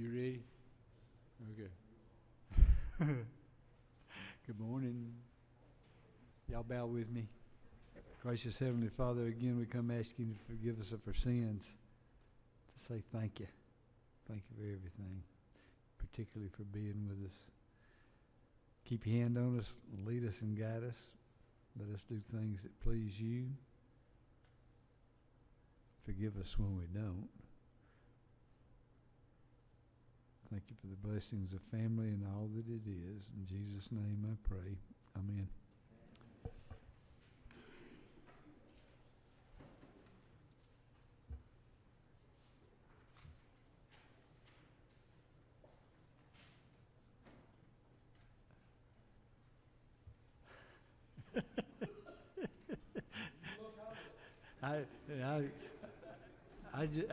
You ready? Okay. Good morning. Y'all bow with me. Gracious Heavenly Father, again we come asking you to forgive us of our sins. To say thank you. Thank you for everything, particularly for being with us. Keep your hand on us, lead us and guide us. Let us do things that please you. Forgive us when we don't. Thank you for the blessings of family and all that it is. In Jesus' name I pray. Amen.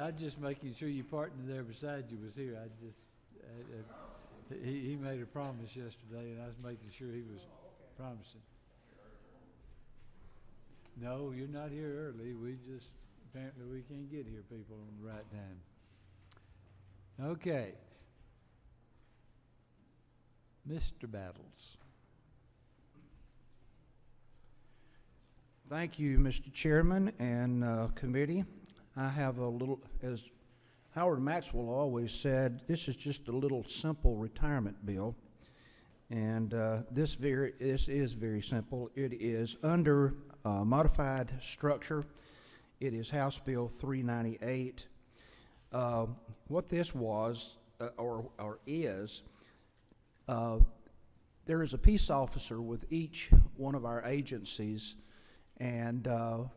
I just making sure your partner there beside you was here. He made a promise yesterday, and I was making sure he was promising. No, you're not here early. Apparently we can't get here, people, on the right time. Okay. Mr. Battles. Thank you, Mr. Chairman and committee. I have a little, as Howard Maxwell always said, this is just a little simple retirement bill. And this is very simple. It is under modified structure. It is House Bill 398. What this was, or is, there is a peace officer with each one of our agencies, and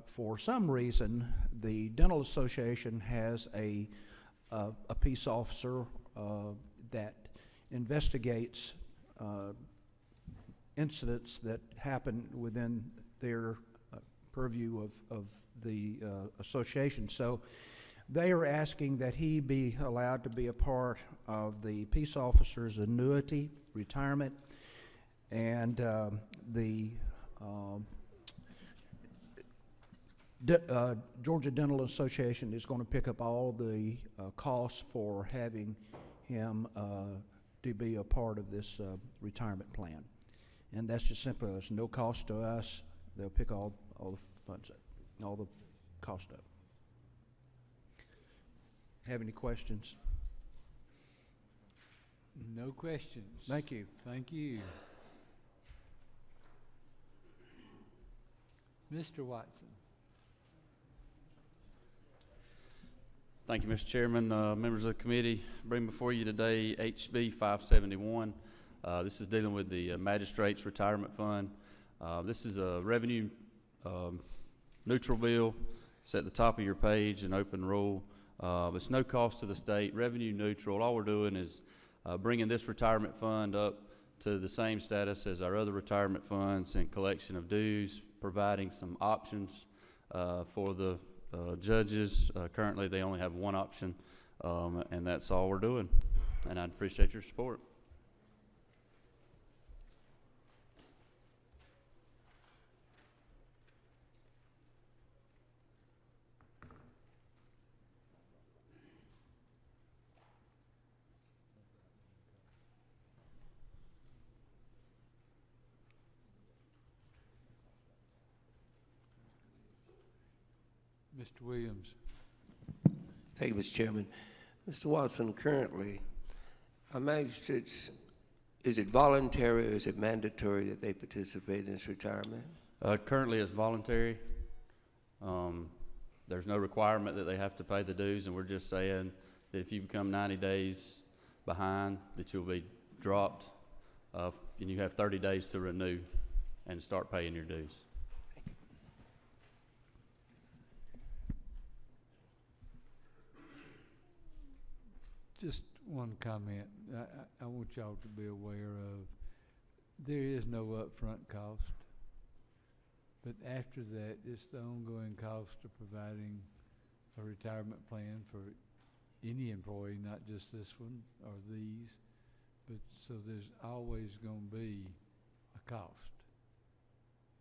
for some reason, the Dental Association has a peace officer that investigates incidents that happen within their purview of the association. So they are asking that he be allowed to be a part of the peace officer's annuity retirement, and the Georgia Dental Association is going to pick up all the costs for having him to be a part of this retirement plan. And that's just simply, there's no cost to us. They'll pick all the funds up, all the cost up. Have any questions? No questions. Thank you. Thank you. Mr. Watson. Thank you, Mr. Chairman. Members of the committee, bring before you today HB 571. This is dealing with the Magistrates Retirement Fund. This is a revenue neutral bill. It's at the top of your page, an open rule. It's no cost to the state, revenue neutral. All we're doing is bringing this retirement fund up to the same status as our other retirement funds in collection of dues, providing some options for the judges. Currently they only have one option, and that's all we're doing. And I'd appreciate your support. Mr. Williams. Thank you, Mr. Chairman. Mr. Watson, currently, our magistrates, is it voluntary or is it mandatory that they participate in this retirement? Currently it's voluntary. There's no requirement that they have to pay the dues, and we're just saying that if you become 90 days behind, that you'll be dropped, and you have 30 days to renew and start paying your dues. Just one comment. I want y'all to be aware of, there is no upfront cost, but after that, it's the ongoing cost of providing a retirement plan for any employee, not just this one or these, but so there's always going to be a cost.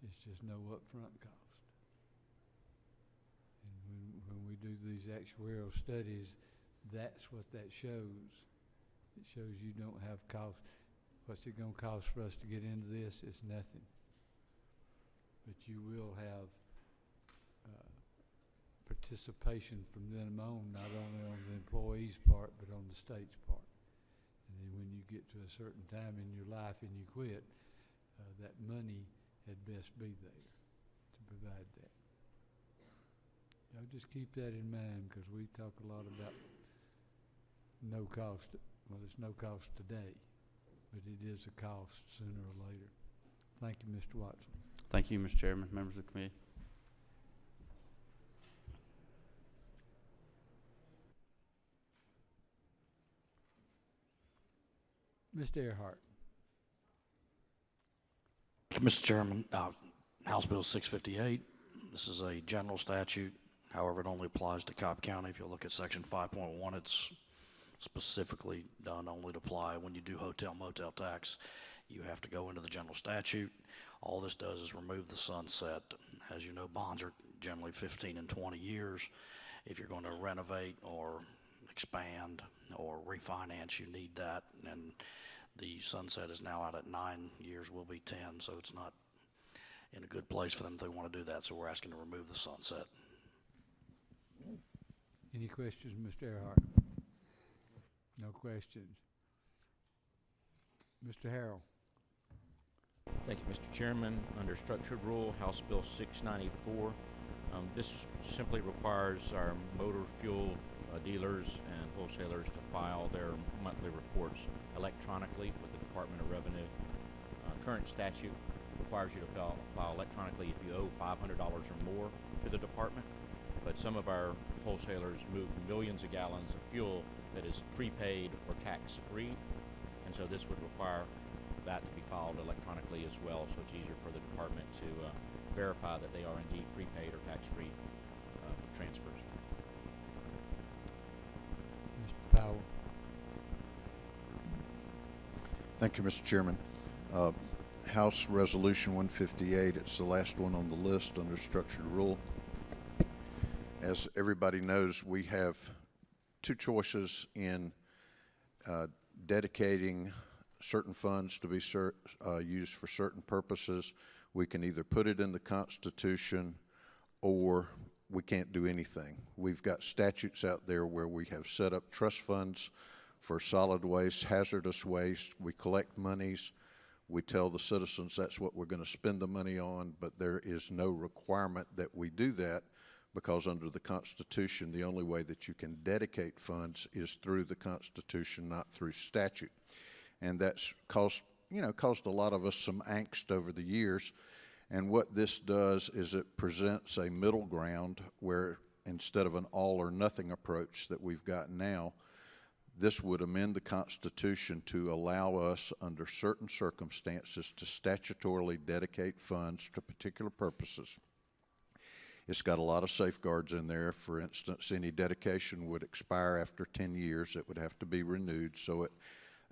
It's just no upfront cost. And when we do these actuarial studies, that's what that shows. It shows you don't have cost. What's it gonna cost for us to get into this? It's nothing. But you will have participation from then on, not only on the employee's part, but on the state's part. And then when you get to a certain time in your life and you quit, that money had best be there to provide that. Y'all just keep that in mind, because we talk a lot about no cost. Well, it's no cost today, but it is a cost sooner or later. Thank you, Mr. Watson. Thank you, Mr. Chairman, members of the committee. Mr. Earhart. Mr. Chairman, House Bill 658, this is a general statute. However, it only applies to Cobb County. If you look at section 5.1, it's specifically done only to apply when you do hotel motel tax. You have to go into the general statute. All this does is remove the sunset. As you know, bonds are generally 15 and 20 years. If you're going to renovate or expand or refinance, you need that. And the sunset is now out at 9 years, will be 10, so it's not in a good place for them if they want to do that. So we're asking to remove the sunset. Any questions, Mr. Earhart? No questions. Mr. Harrell. Thank you, Mr. Chairman. Under Structured Rule, House Bill 694. This simply requires our motor fuel dealers and wholesalers to file their monthly reports electronically with the Department of Revenue. Current statute requires you to file electronically if you owe $500 or more to the department, but some of our wholesalers move millions of gallons of fuel that is prepaid or tax-free, and so this would require that to be filed electronically as well, so it's easier for the department to verify that they are indeed prepaid or tax-free transfers. Mr. Powell. Thank you, Mr. Chairman. House Resolution 158, it's the last one on the list under structured rule. As everybody knows, we have two choices in dedicating certain funds to be used for certain purposes. We can either put it in the Constitution or we can't do anything. We've got statutes out there where we have set up trust funds for solid waste, hazardous waste. We collect monies. We tell the citizens that's what we're going to spend the money on, but there is no requirement that we do that, because under the Constitution, the only way that you can dedicate funds is through the Constitution, not through statute. And that's caused a lot of us some angst over the years. And what this does is it presents a middle ground where, instead of an all or nothing approach that we've got now, this would amend the Constitution to allow us, under certain circumstances, to statutorily dedicate funds to particular purposes. It's got a lot of safeguards in there. For instance, any dedication would expire after 10 years. It would have to be renewed, so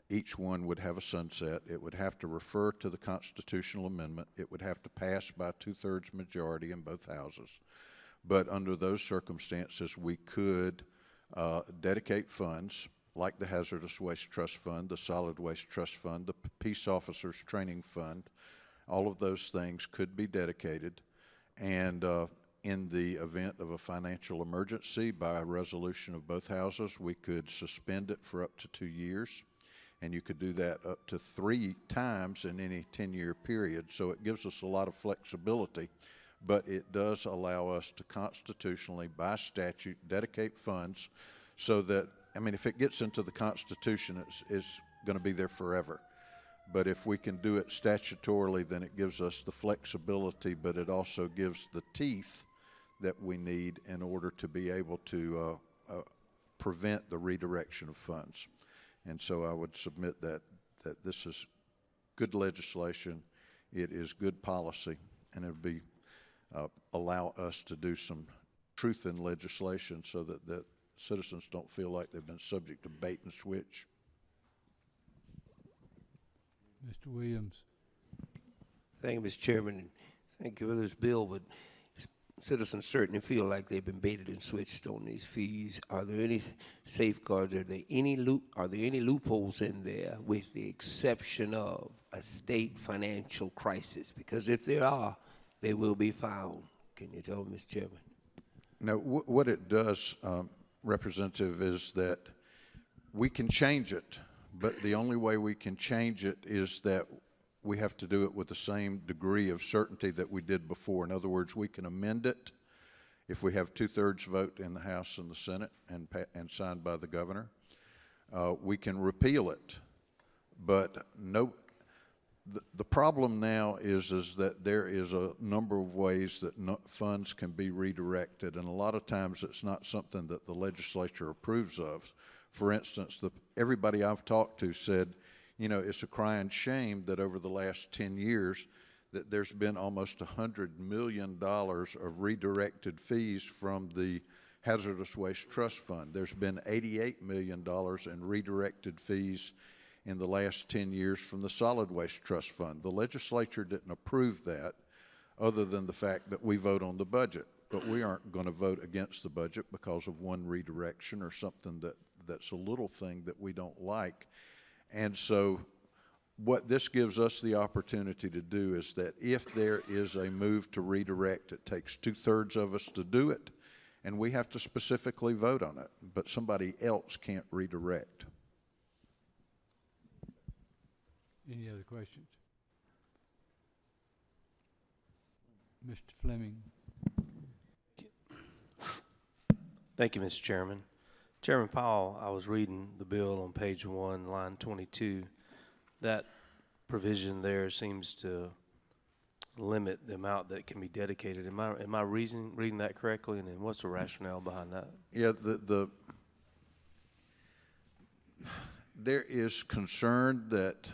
each one would have a sunset. It would have to refer to the constitutional amendment. It would have to pass by 2/3 majority in both houses. But under those circumstances, we could dedicate funds like the Hazardous Waste Trust Fund, the Solid Waste Trust Fund, the Peace Officers Training Fund. All of those things could be dedicated, and in the event of a financial emergency, by a resolution of both houses, we could suspend it for up to 2 years, and you could do that up to 3 times in any 10-year period. So it gives us a lot of flexibility, but it does allow us to constitutionally, by statute, dedicate funds so that, I mean, if it gets into the Constitution, it's going to be there forever. But if we can do it statutorily, then it gives us the flexibility, but it also gives the teeth that we need in order to be able to prevent the redirection of funds. And so I would submit that this is good legislation, it is good policy, and it would be allow us to do some truth in legislation so that citizens don't feel like they've been subject to bait and switch. Mr. Williams. Thank you, Mr. Chairman. Thank you for this bill, but citizens certainly feel like they've been baited and switched on these fees. Are there any safeguards? Are there any loopholes in there, with the exception of a state financial crisis? Because if there are, they will be found. Can you tell me, Mr. Chairman? No, what it does, Representative, is that we can change it, but the only way we can change it is that we have to do it with the same degree of certainty that we did before. In other words, we can amend it if we have 2/3 vote in the House and the Senate and signed by the governor. We can repeal it, but the problem now is that there is a number of ways that funds can be redirected, and a lot of times it's not something that the legislature approves of. For instance, everybody I've talked to said, you know, it's a crying shame that over the last 10 years that there's been almost $100 million of redirected fees from the Hazardous Waste Trust Fund. There's been $88 million in redirected fees in the last 10 years from the Solid Waste Trust Fund. The legislature didn't approve that, other than the fact that we vote on the budget. But we aren't going to vote against the budget because of one redirection or something that's a little thing that we don't like. And so what this gives us the opportunity to do is that if there is a move to redirect, it takes 2/3 of us to do it, and we have to specifically vote on it, but somebody else can't redirect. Any other questions? Mr. Fleming. Thank you, Mr. Chairman. Chairman Powell, I was reading the bill on page 1, line 22. That provision there seems to limit the amount that can be dedicated. Am I reading that correctly? And then what's the rationale behind that? Yeah, there is concern that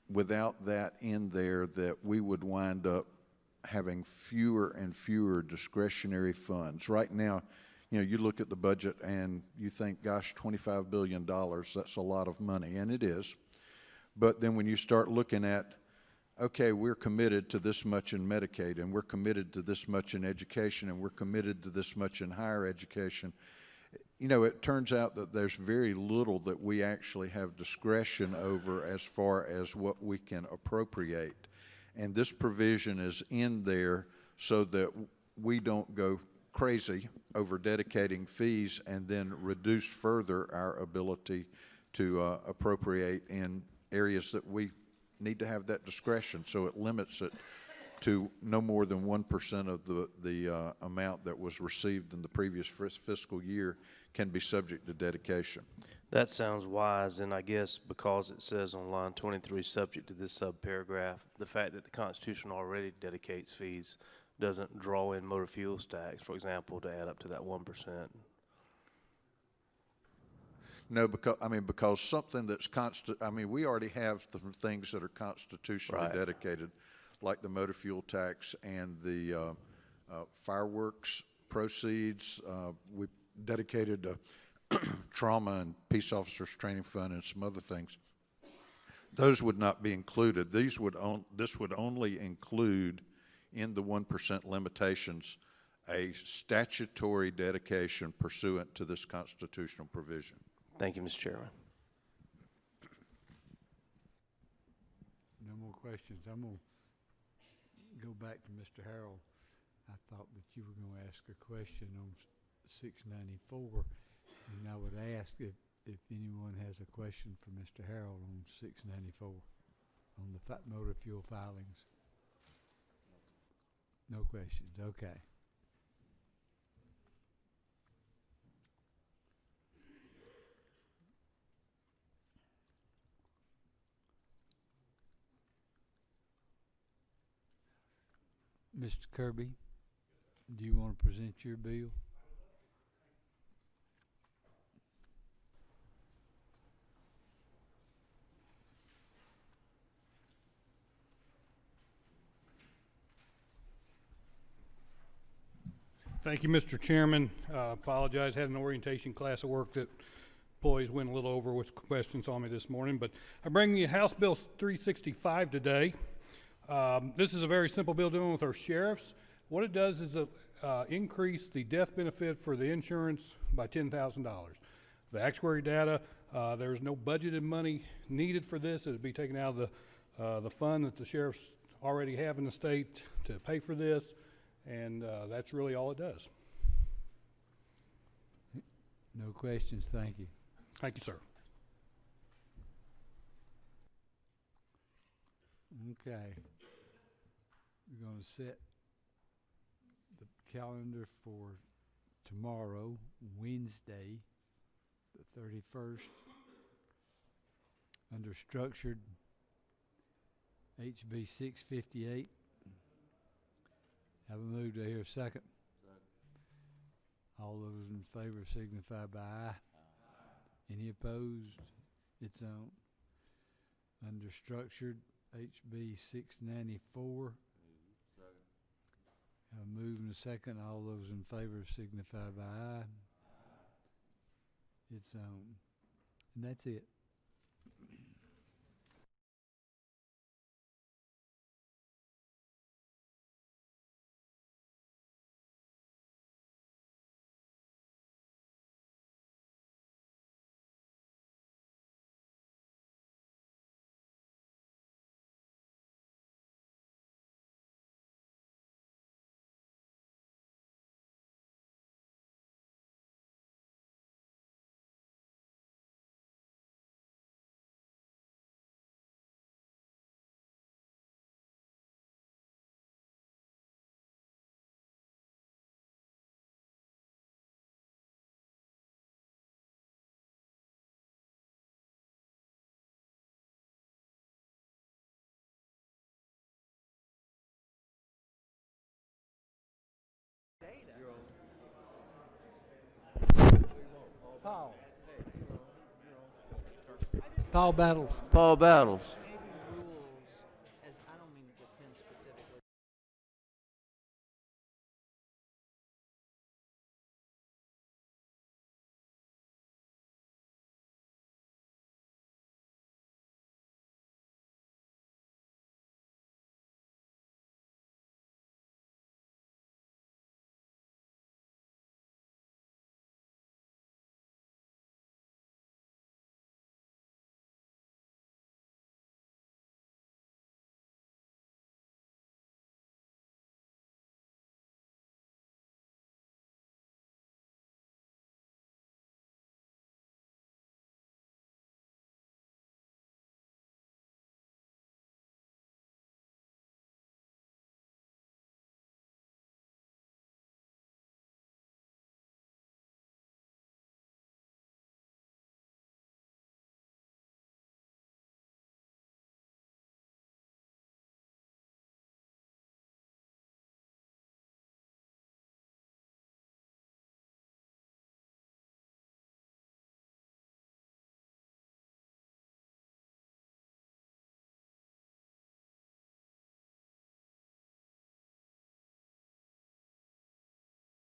without that in there, that we would wind up having fewer and fewer discretionary funds. Right now, you know, you look at the budget and you think, gosh, $25 billion, that's a lot of money, and it is. But then when you start looking at, okay, we're committed to this much in Medicaid, and we're committed to this much in education, and we're committed to this much in higher education, you know, it turns out that there's very little that we actually have discretion over as far as what we can appropriate. And this provision is in there so that we don't go crazy over dedicating fees and then reduce further our ability to appropriate in areas that we need to have that discretion. So it limits it to no more than 1% of the amount that was received in the previous fiscal year can be subject to dedication. That sounds wise, and I guess because it says on line 23, subject to this subparagraph, the fact that the Constitution already dedicates fees doesn't draw in motor fuels tax, for example, to add up to that 1%. No, because something that's we already have the things that are constitutionally Right. dedicated, like the motor fuel tax and the fireworks proceeds. We dedicated trauma and peace officers training fund and some other things. Those would not be included. This would only include in the 1% limitations a statutory dedication pursuant to this constitutional provision. Thank you, Mr. Chairman. No more questions. I'm going to go back to Mr. Harrell. I thought that you were going to ask a question on 694, and I would ask if anyone has a question for Mr. Harrell on 694, on the motor fuel filings. No questions. Okay. Mr. Kirby, do you want to present your bill? Thank you, Mr. Chairman. Apologize, had an orientation class of work that employees went a little over with questions on me this morning, but I bring you House Bill 365 today. This is a very simple bill dealing with our sheriffs. What it does is increase the death benefit for the insurance by $10,000. The actuary data, there's no budgeted money needed for this. It'd be taken out of the fund that the sheriffs already have in the state to pay for this, and that's really all it does. No questions, thank you. Thank you, sir. Okay. We're gonna set the calendar for tomorrow, Wednesday, the 31st. Under structured, HB 658. Have a move to hear a second. All those in favor signify by aye. Any opposed? It's on. Under structured, HB 694. Have a move and a second. All those in favor signify by aye. It's on. And that's it. Paul Battles. Paul Battles.